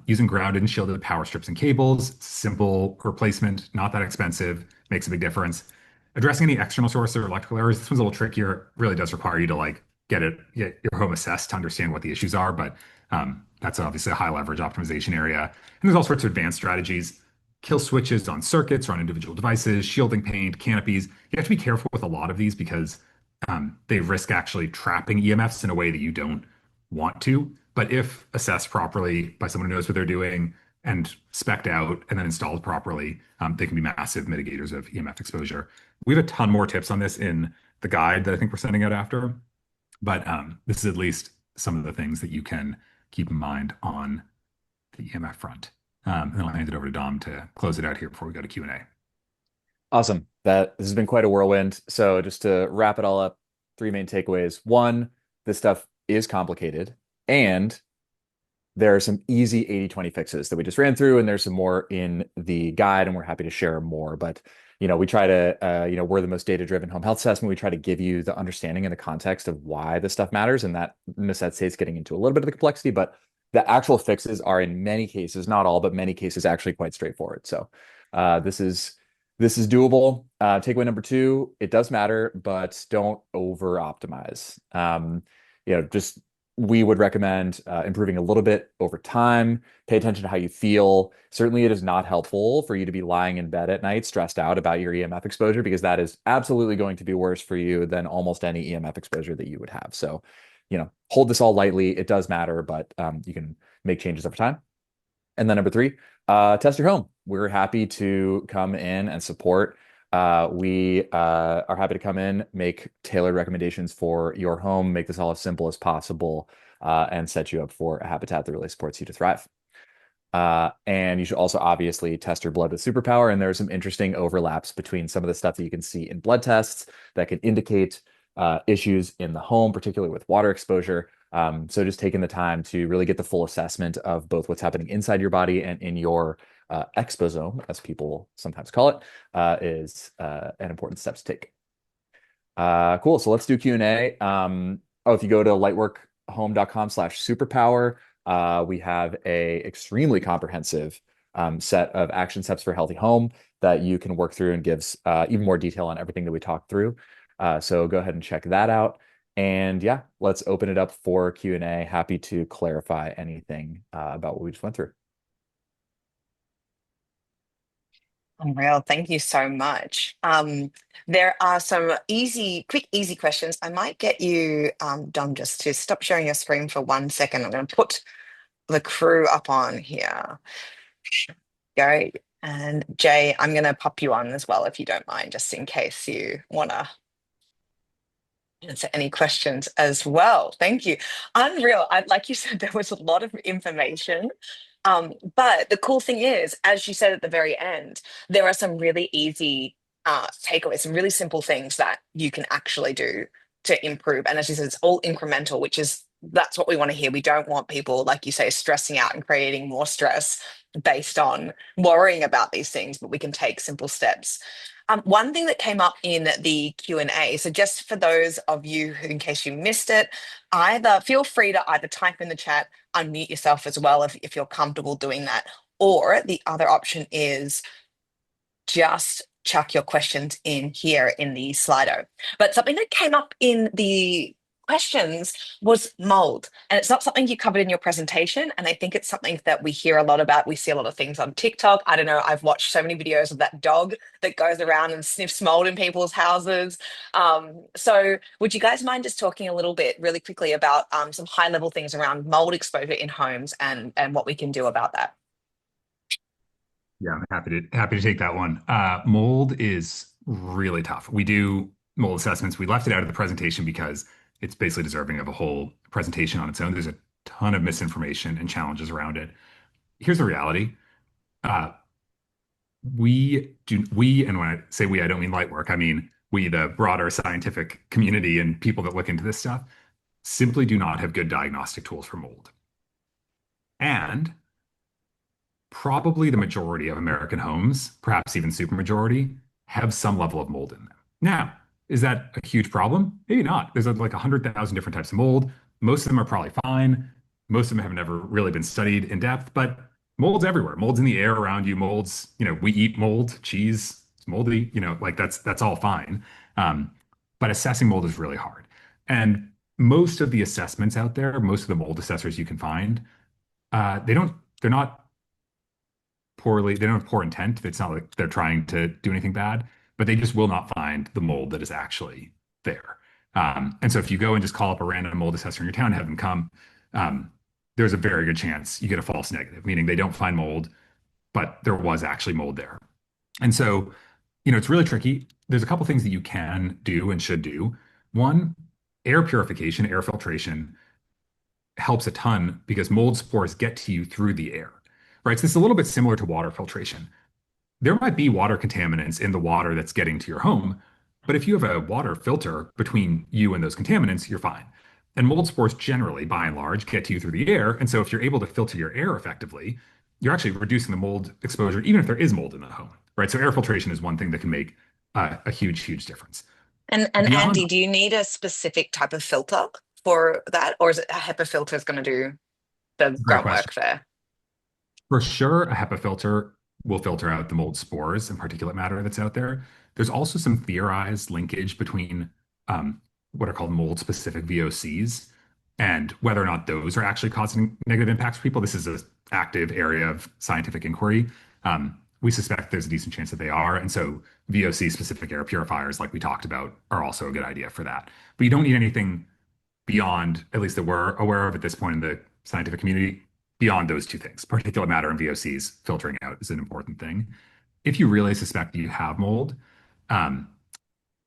Using grounded and shielded power strips and cables, simple replacement, not that expensive, makes a big difference. Addressing any external source or electrical errors, this one's a little trickier. It really does require you to like get your home assessed to understand what the issues are, but that's obviously a high leverage optimization area. And there's all sorts of advanced strategies. Kill switches on circuits or on individual devices, shielding paint, canopies. You have to be careful with a lot of these because they risk actually trapping EMFs in a way that you don't want to. But if assessed properly by someone who knows what they're doing and spec'd out and then installed properly, they can be massive mitigators of EMF exposure. We have a ton more tips on this in the guide that I think we're sending out after. But this is at least some of the things that you can keep in mind on the EMF front. And then I'll hand it over to Dom to close it out here before we go to Q&A. Awesome. This has been quite a whirlwind. So just to wrap it all up, three main takeaways. One, this stuff is complicated, and there are some easy 80/20 fixes that we just ran through, and there's some more in the guide, and we're happy to share more. But we try to, we're the most data-driven home health assessment. We try to give you the understanding and the context of why this stuff matters, and that necessitates getting into a little bit of the complexity, but the actual fixes are in many cases, not all, but many cases actually quite straightforward. So this is doable. Takeaway number two, it does matter, but don't over optimize. Just we would recommend improving a little bit over time. Pay attention to how you feel. Certainly, it is not helpful for you to be lying in bed at night stressed out about your EMF exposure, because that is absolutely going to be worse for you than almost any EMF exposure that you would have. So, hold this all lightly. It does matter, but you can make changes over time. And then number three, test your home. We're happy to come in and support. We are happy to come in, make tailored recommendations for your home, make this all as simple as possible, and set you up for a habitat that really supports you to thrive. And you should also obviously test your blood with Superpower. And there are some interesting overlaps between some of the stuff that you can see in blood tests that can indicate issues in the home, particularly with water exposure. So just taking the time to really get the full assessment of both what's happening inside your body and in your exposome, as people sometimes call it, is an important step to take. Cool. So let's do Q&A. If you go to lightworkhome.com/superpower, we have a extremely comprehensive set of action steps for a healthy home that you can work through and gives even more detail on everything that we talked through. So go ahead and check that out. And yeah, let's open it up for Q&A. Happy to clarify anything about what we just went through. Unreal. Thank you so much. There are some quick, easy questions. I might get you, Dom, just to stop sharing your screen for 1 second. I'm going to put the crew up on here. Go. And Jay, I'm going to pop you on as well, if you don't mind, just in case you want to answer any questions as well. Thank you. Unreal. Like you said, there was a lot of information. But the cool thing is, as you said at the very end, there are some really easy takeaways, some really simple things that you can actually do to improve. And as you said, it's all incremental, that's what we want to hear. We don't want people, like you say, stressing out and creating more stress based on worrying about these things, but we can take simple steps. One thing that came up in the Q&A, so just for those of you who, in case you missed it, feel free to either type in the chat, unmute yourself as well if you're comfortable doing that, or the other option is just chuck your questions in here in the Slido. But something that came up in the questions was mold, and it's not something you covered in your presentation, and I think it's something that we hear a lot about. We see a lot of things on TikTok. I don't know, I've watched so many videos of that dog that goes around and sniffs mold in people's houses. So would you guys mind just talking a little bit really quickly about some high level things around mold exposure in homes and what we can do about that? Yeah, I'm happy to take that one. Mold is really tough. We do mold assessments. We left it out of the presentation because it's basically deserving of a whole presentation on its own. There's a ton of misinformation and challenges around it. Here's the reality. Uh, we, and when I say we, I don't mean Lightwork, I mean we, the broader scientific community and people that look into this stuff, simply do not have good diagnostic tools for mold. And probably the majority of American homes, perhaps even supermajority, have some level of mold in them. Now, is that a huge problem? Maybe not. There's like 100,000 different types of mold. Most of them are probably fine. Most of them have never really been studied in depth, but mold's everywhere. Mold's in the air around you. Mold's, we eat mold, cheese, it's moldy, like that's all fine. Um, but assessing mold is really hard. And most of the assessments out there, most of the mold assessors you can find, they're not they don't have poor intent. It's not like they're trying to do anything bad, but they just will not find the mold that is actually there. And so if you go and just call up a random mold assessor in your town and have them come, um, there's a very good chance you get a false negative, meaning they don't find mold, but there was actually mold there. And so, it's really tricky. There's a couple things that you can do and should do. One, air purification, air filtration helps a ton because mold spores get to you through the air, right? So this is a little bit similar to water filtration. There might be water contaminants in the water that's getting to your home, but if you have a water filter between you and those contaminants, you're fine. And mold spores generally, by and large, get to you through the air. And so if you're able to filter your air effectively, you're actually reducing the mold exposure, even if there is mold in the home, right? So air filtration is one thing that can make a huge, huge difference. And Beyond, Andy, do you need a specific type of filter for that, or is it a HEPA filter is going to do the great grunt question. work there? For sure, a HEPA filter will filter out the mold spores and particulate matter that's out there. There's also some theorized linkage between what are called mold-specific VOCs and whether or not those are actually causing negative impacts for people. This is an active area of scientific inquiry. We suspect there's a decent chance that they are. And so VOC-specific air purifiers, like we talked about, are also a good idea for that. But you don't need anything beyond, at least that we're aware of at this point in the scientific community, beyond those two things. Particulate matter and VOCs filtering out is an important thing. If you really suspect you have mold, um,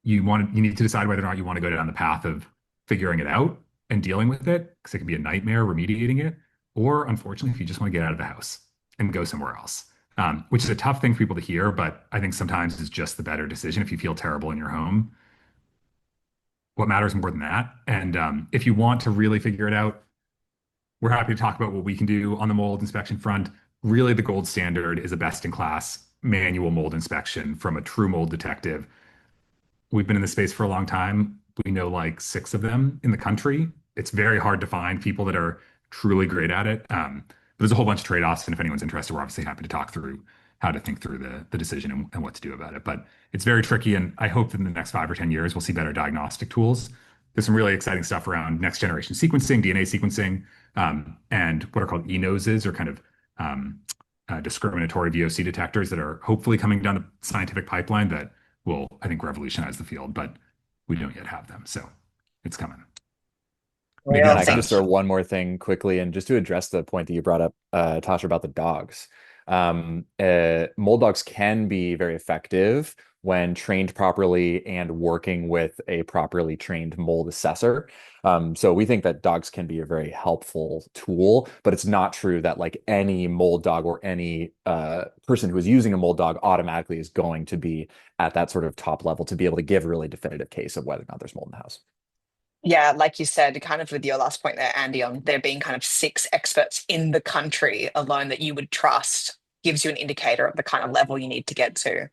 you need to decide whether or not you want to go down the path of figuring it out and dealing with it, because it can be a nightmare remediating it, or unfortunately, if you just want to get out of the house and go somewhere else. Which is a tough thing for people to hear, but I think sometimes it's just the better decision if you feel terrible in your home. What matters more than that? And if you want to really figure it out, we're happy to talk about what we can do on the mold inspection front. Really, the gold standard is a best in class manual mold inspection from a true mold detective. We've been in the space for a long time. We know like six of them in the country. It's very hard to find people that are truly great at it. But there's a whole bunch of trade-offs, and if anyone's interested, we're obviously happy to talk through how to think through the decision and what to do about it. But it's very tricky, and I hope that in the next 5 or 10 years we'll see better diagnostic tools. There's some really exciting stuff around next generation sequencing, DNA sequencing, and what are called e-noses or kind of discriminatory VOC detectors that are hopefully coming down the scientific pipeline that will, I think, revolutionize the field, but we don't yet have them. So it's coming. Maybe Real And I that's can just thing. throw one more thing quickly, and just to address the point that you brought up, Tasha, about the dogs. Mold dogs can be very effective when trained properly and working with a properly trained mold assessor. So we think that dogs can be a very helpful tool, but it's not true that like any mold dog or any person who is using a mold dog automatically is going to be at that sort of top level to be able to give a really definitive case of whether or not there's mold in the house. Yeah, like you said, kind of with your last point there, Andy, on there being kind of six experts in the country alone that you would trust gives you an indicator of the kind of level you need to get to.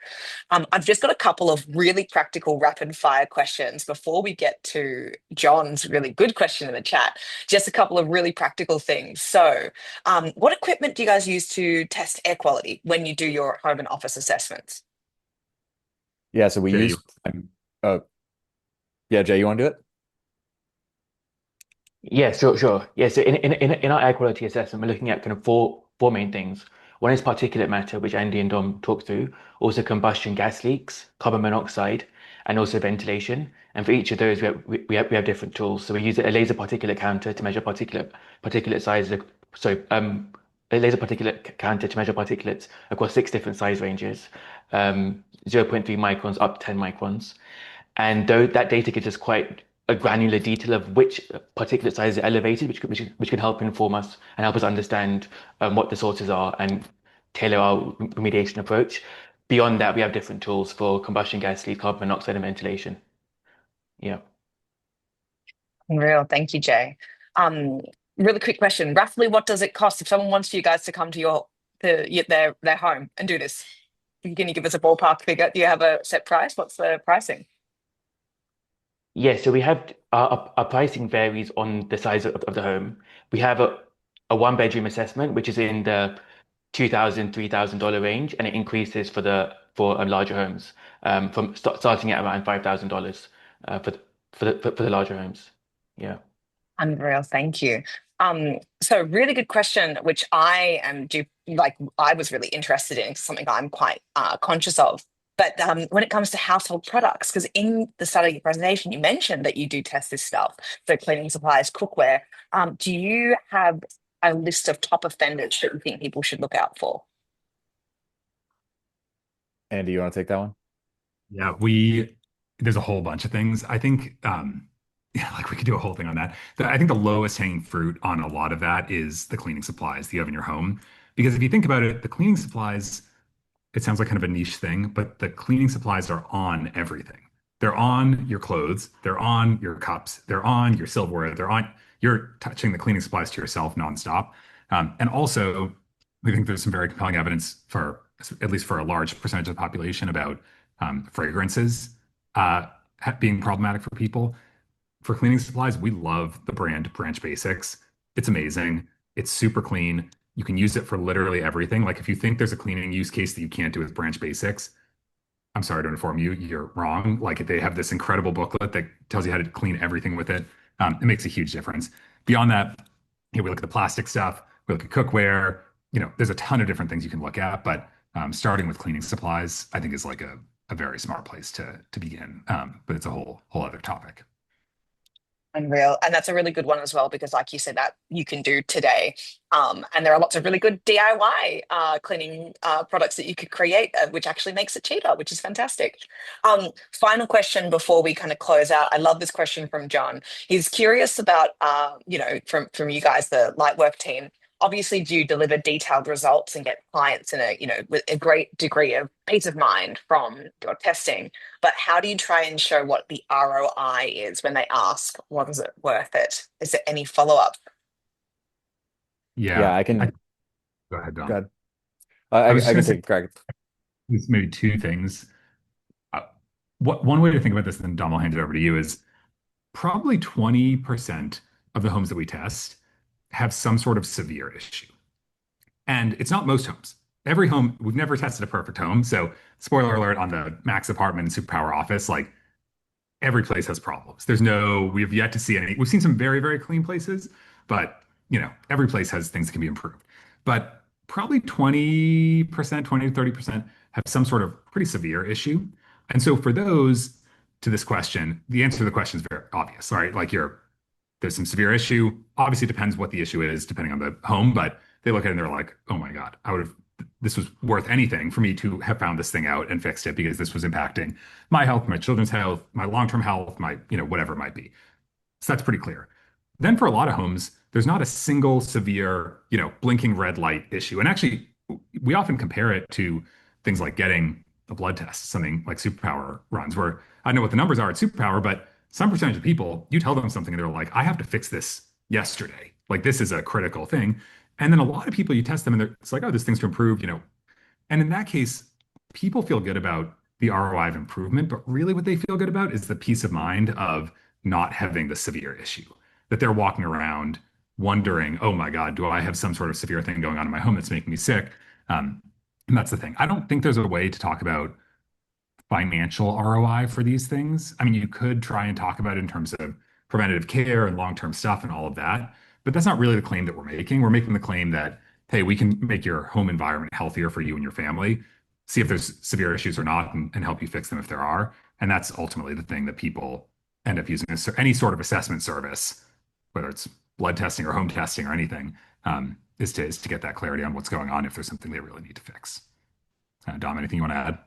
I've just got a couple of really practical rapid fire questions before we get to John's really good question in the chat. Just a couple of really practical things. So, what equipment do you guys use to test air quality when you do your home and office assessments? Yeah, so we Jay. use, oh, yeah, Jay, you want to do it? Yeah, sure, sure. Yeah, so in our air quality assessment, we're looking at kind of four main things. One is particulate matter, which Andy and Dom talked through, also combustion gas leaks, carbon monoxide, and also ventilation. And for each of those, we have different tools. So we use a laser particulate counter to measure particulate size. A laser particulate counter to measure particulates across six different size ranges, 0.3 microns up to 10 microns. And though that data gives us quite a granular detail of which particulate size is elevated, which can help inform us and help us understand what the sources are and tailor our remediation approach. Beyond that, we have different tools for combustion gas leak, carbon monoxide, and ventilation. Yeah. Unreal. Thank you, Jay. Um, Really quick question. Roughly, what does it cost if someone wants you guys to come to their home and do this? Can you give us a ballpark figure? Do you have a set price? What's the pricing? Yeah, so we have our pricing varies on the size of the home. We have a one bedroom assessment, which is in the $2,000 $3,000 range, and it increases for larger homes, from starting at around $5,000 for the larger homes. Yeah. Unreal, thank you. So really good question, which I was really interested in, something I'm quite conscious of. But when it comes to household products, because in the start of your presentation, you mentioned that you do test this stuff, so cleaning supplies, cookware. Do you have a list of top offenders that you think people should look out for? Andy, you want to take that one? Yeah, there's a whole bunch of things. I think yeah, like we could do a whole thing on that. I think the lowest hanging fruit on a lot of that is the cleaning supplies that you have in your home. Because if you think about it, the cleaning supplies, it sounds like kind of a niche thing, but the cleaning supplies are on everything. They're on your clothes, they're on your cups, they're on your silverware, you're touching the cleaning supplies to yourself nonstop. And also, we think there's some very compelling evidence for, at least for a large percentage of the population, about fragrances uh, being problematic for people. For cleaning supplies, we love the brand Branch Basics. It's amazing. It's super clean. You can use it for literally everything. Like if you think there's a cleaning use case that you can't do with Branch Basics, I'm sorry to inform you, you're wrong. Like they have this incredible booklet that tells you how to clean everything with it. It makes a huge difference. Beyond that, we look at the plastic stuff, we look at cookware. There's a ton of different things you can look at, but starting with cleaning supplies, I think is like a very smart place to begin. But it's a whole other topic. Unreal. And that's a really good one as well, because like you said, that you can do today. And there are lots of really good DIY cleaning products that you could create, which actually makes it cheaper, which is fantastic. Final question before we kind of close out. I love this question from John. He's curious about, from you guys, the Lightwork team. Obviously, do you deliver detailed results and get clients in with a great degree of peace of mind from your testing? But how do you try and show what the ROI is when they ask, what is it worth it? Is there any follow-up? Yeah, Yeah, I can go ahead, go Dom. ahead. I was just I gonna can say take a crack. there's maybe two things. Uh, one way to think about this, then Dom, I'll hand it over to you, is probably 20% of the homes that we test have some sort of severe issue. And it's not most homes. Every home, we've never tested a perfect home. So, spoiler alert on the Max apartment and Superpower office, like every place has problems. We have yet to see any. We've seen some very, very clean places, but every place has things that can be improved. But probably 20%, 20 to 30% have some sort of pretty severe issue. And so for those, to this question, the answer to the question is very obvious, right? Like there's some severe issue. Obviously, it depends what the issue is, depending on the home, but they look at it and they're like, oh my God, this was worth anything for me to have found this thing out and fixed it because this was impacting my health, my children's health, my long-term health, my, whatever it might be. So that's pretty clear. Then for a lot of homes, there's not a single severe, blinking red light issue. And actually, we often compare it to things like getting a blood test, something like Superpower runs, where I know what the numbers are at Superpower, but some percentage of people, you tell them something and they're like, I have to fix this yesterday. Like this is a critical thing. And then a lot of people, you test them and it's like, oh, this thing's to improve, and in that case, people feel good about the ROI of improvement, but really what they feel good about is the peace of mind of not having the severe issue, that they're walking around wondering, oh my God, do I have some sort of severe thing going on in my home that's making me sick? And that's the thing. I don't think there's a way to talk about financial ROI for these things. I mean, you could try and talk about it in terms of preventative care and long-term stuff and all of that, but that's not really the claim that we're making. We're making the claim that, hey, we can make your home environment healthier for you and your family, see if there's severe issues or not, and help you fix them if there are. And that's ultimately the thing that people end up using any sort of assessment service, whether it's blood testing or home testing or anything, is to get that clarity on what's going on if there's something they really need to fix. Dom, anything you want to add?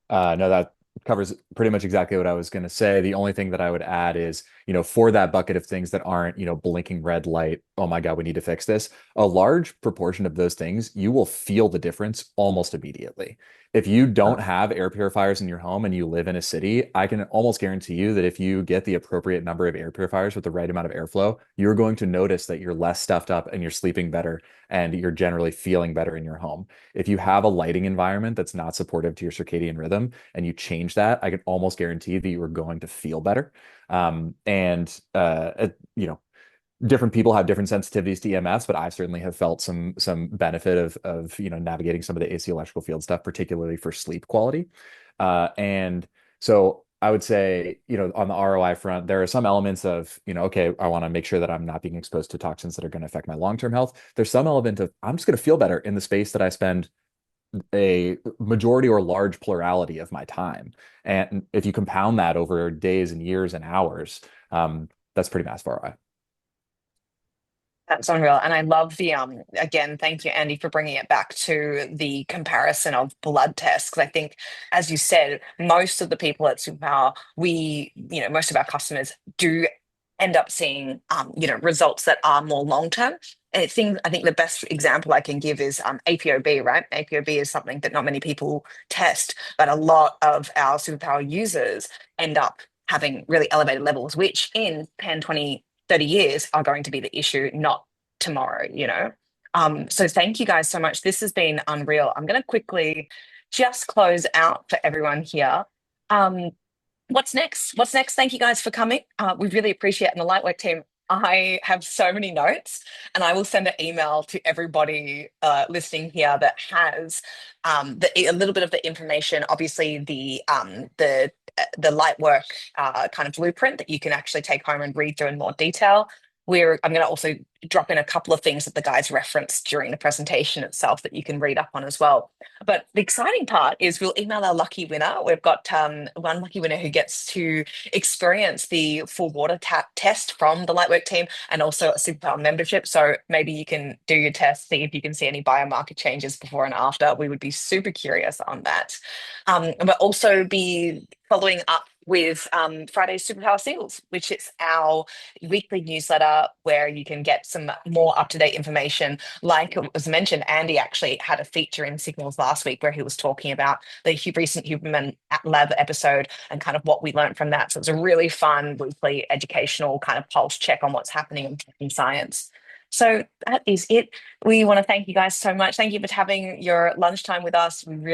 No, covers pretty much exactly what I was going to say. The only thing that I would add is, for that bucket of things that aren't, blinking red light, oh my God, we need to fix this. A large proportion of those things, you will feel the difference almost immediately. If you don't have air purifiers in your home and you live in a city, I can almost guarantee you that if you get the appropriate number of air purifiers with the right amount of airflow, you're going to notice that you're less stuffed up and you're sleeping better and you're generally feeling better in your home. If you have a lighting environment that's not supportive to your circadian rhythm and you change that, I can almost guarantee that you are going to feel better. And different people have different sensitivities to EMFs, but I certainly have felt some benefit of navigating some of the AC electrical field stuff, particularly for sleep quality. And so I would say, on the ROI front, there are some elements of, okay, I want to make sure that I'm not being exposed to toxins that are going to affect my long-term health. There's some element of I'm just going to feel better in the space that I spend a majority or large plurality of my time. And if you compound that over days and years and hours, that's pretty massive ROI. That's unreal. And I love the again, thank you, Andy, for bringing it back to the comparison of blood tests. Because I think, as you said, most of the people at Superpower, most of our customers do end up seeing results that are more long term. And I think the best example I can give is APOB, right? APOB is something that not many people test, but a lot of our Superpower users end up having really elevated levels, which in 10, 20, 30 years are going to be the issue, not tomorrow. So thank you guys so much. This has been unreal. I'm going to quickly just close out for everyone here. What's next? What's next? Thank you guys for coming. We really appreciate it. And the Lightwork team, I have so many notes, and I will send an email to everybody listening here that has a little bit of the information. Obviously, the Lightwork kind of blueprint that you can actually take home and read through in more detail. I'm going to also drop in a couple of things that the guys referenced during the presentation itself that you can read up on as well. But the exciting part is we'll email our lucky winner. We've got one lucky winner who gets to experience the full water tap test from the Lightwork team and also a Superpower membership. So maybe you can do your test, see if you can see any biomarker changes before and after. We would be super curious on that. And we'll also be following up with Friday's Superpower Singles, which is our weekly newsletter where you can get some more up-to-date information. Like it was mentioned, Andy actually had a feature in Signals last week where he was talking about the recent Huberman Lab episode and kind of what we learned from that. So it's a really fun weekly educational kind of pulse check on what's happening in science. So that is it. We want to thank you guys so much. Thank you for having your lunchtime with us. We really